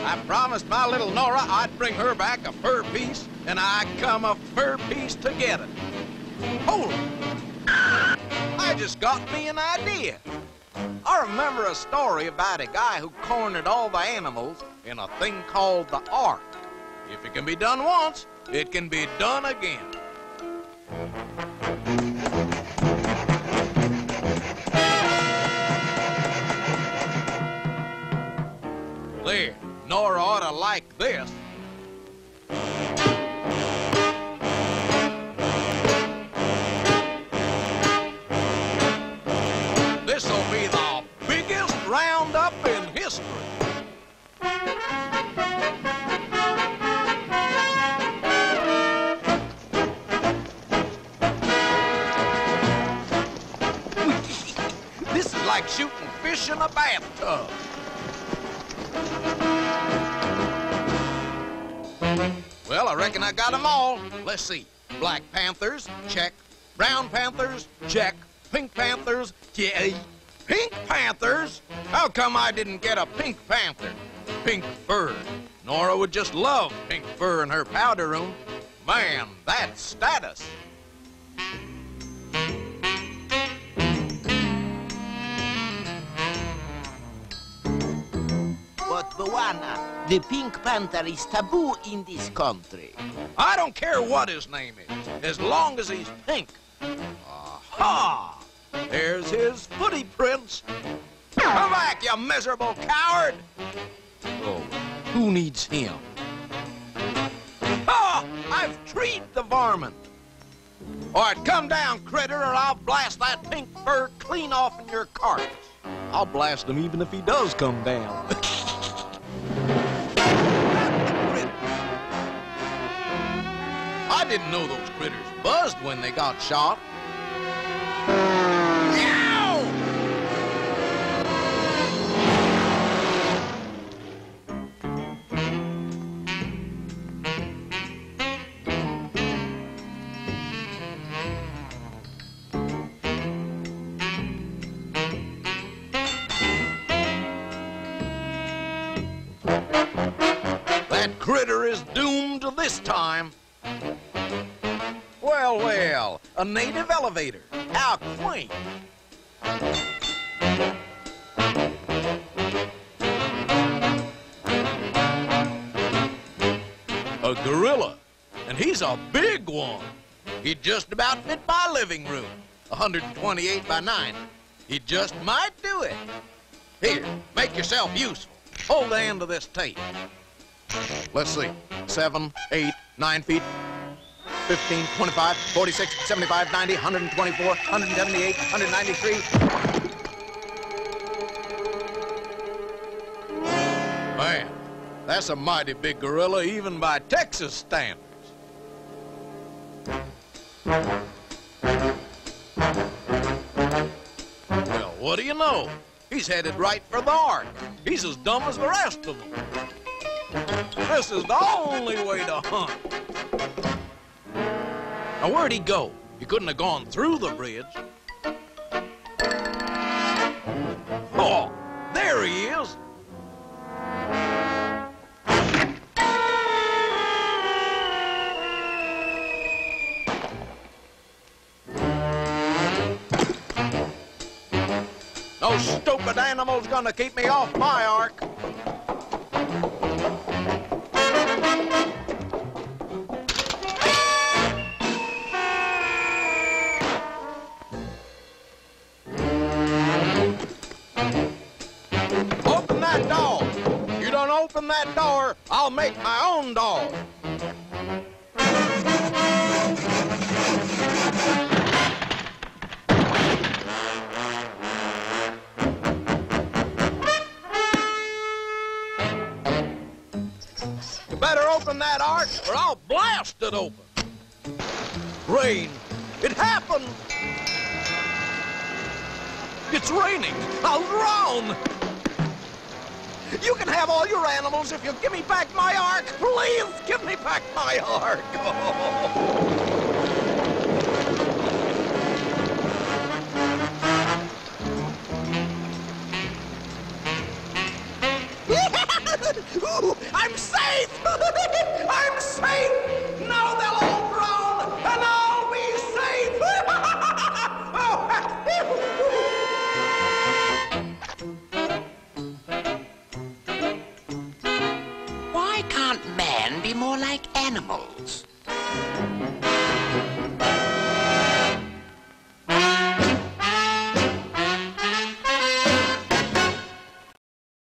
I promised my little Nora I'd bring her back a fur piece, and I come a fur piece to get it. Hold it. I just got me an idea. I remember a story about a guy who cornered all the animals in a thing called the Ark. If it can be done once, it can be done again. There, Nora ought to like this. This'll be the biggest roundup in history. This is like shooting fish in a bathtub. Well, I reckon I got them all. Let's see. Black panthers, check. Brown panthers, check. Pink panthers, yeah. Pink panthers? How come I didn't get a pink panther? Pink fur. Nora would just love pink fur in her powder room. Man, that's status. But, Bwana, the pink panther is taboo in this country. I don't care what his name is, as long as he's pink. Aha! There's his footy prints. Come back, you miserable coward! Oh, who needs him? Ah! I've treed the varmint. All right, come down, critter, or I'll blast that pink fur clean off in your carcass. I'll blast him even if he does come down. I didn't know those critters buzzed when they got shot. Ow! That critter is doomed this time. Well, well, a native elevator. How quaint. A gorilla, and he's a big one. He'd just about fit my living room, 128 by 90. He just might do it. Here, make yourself useful. Hold the end of this tape. Let's see, 7, 8, 9 feet. 15, 25, 46, 75, 90, 124, 178, 193. Man, that's a mighty big gorilla, even by Texas standards. Well, what do you know? He's headed right for the Ark. He's as dumb as the rest of them. This is the only way to hunt. Now, where'd he go? He couldn't have gone through the bridge. Oh, there he is. No stupid animal's gonna keep me off my Ark. Open that door, I'll make my own door. You better open that Ark or I'll blast it open. Rain. It happened. It's raining. I'll drown. You can have all your animals if you give me back my Ark. Please give me back my Ark.